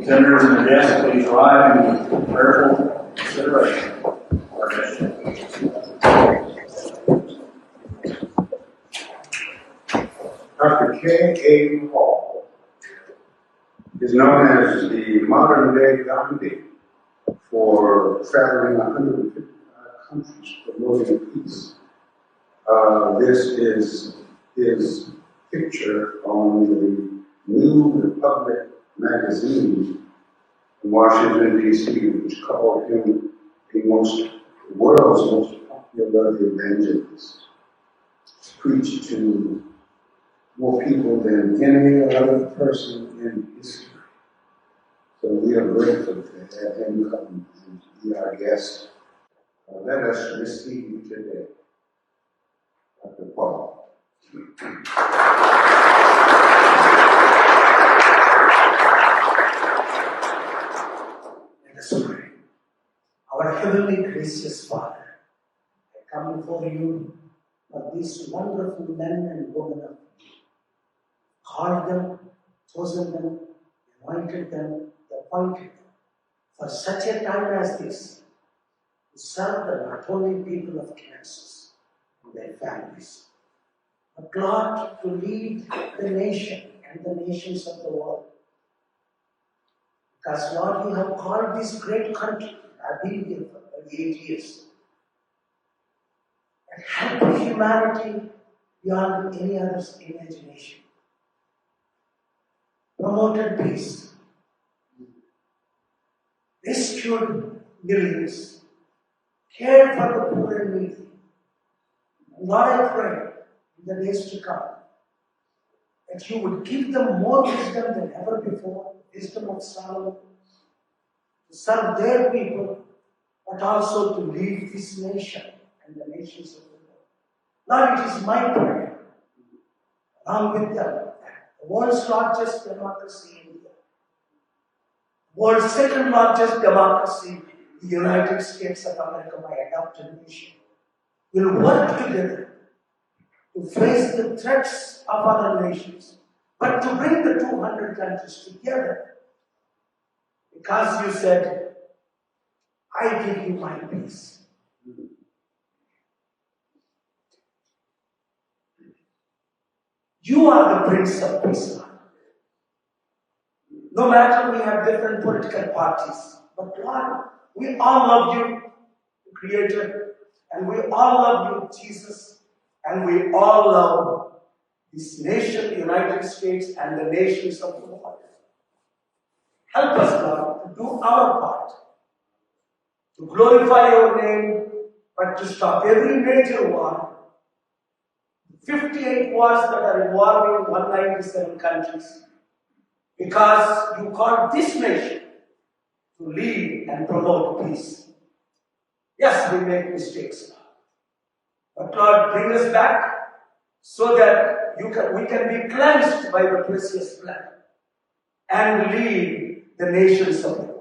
Senators and the guests, please rise in prayerful consideration of our mission. Dr. K.A. Hall is known as the modern-day Gandhi for traveling 155 countries promoting peace. This is his picture on the New Republic magazine in Washington, D.C., which called him the world's most popular evangelist. He's preached to more people than any other person in history. So we are grateful to have him come and be our guest. Let us receive today Dr. Paul. Let us pray. Our heavenly gracious Father, I come before you for these wonderful men and women of you. Called them, chosen them, anointed them, appointed them for such a time as this to serve the not only people of Kansas and their families, but Lord, to lead the nation and the nations of the world. Because Lord, you have called this great country, I've been here for 38 years, and help humanity beyond any other's imagination. Promoted peace, rescued millions, cared for the poor and needy. Lord, I pray in the days to come that you would give them more wisdom than ever before, wisdom of Solomon, to serve their people, but also to lead this nation and the nations of the world. Lord, it is my prayer, along with them, the world's largest democracy, India, world's second largest democracy, the United States of America, my adopted nation, will work together to face the threats of other nations, but to bring the 200 countries together. Because you said, I give you my peace. You are the Prince of Peace, Lord. No matter we have different political parties, but Lord, we all love you, the Creator, and we all love you, Jesus, and we all love this nation, the United States, and the nations of the world. Help us, Lord, to do our part, to glorify your name, but to stop every major war. 58 wars that are involving 197 countries, because you called this nation to lead and promote peace. Yes, we make mistakes, but Lord, bring us back so that we can be cleansed by the precious blood and lead the nations of the world.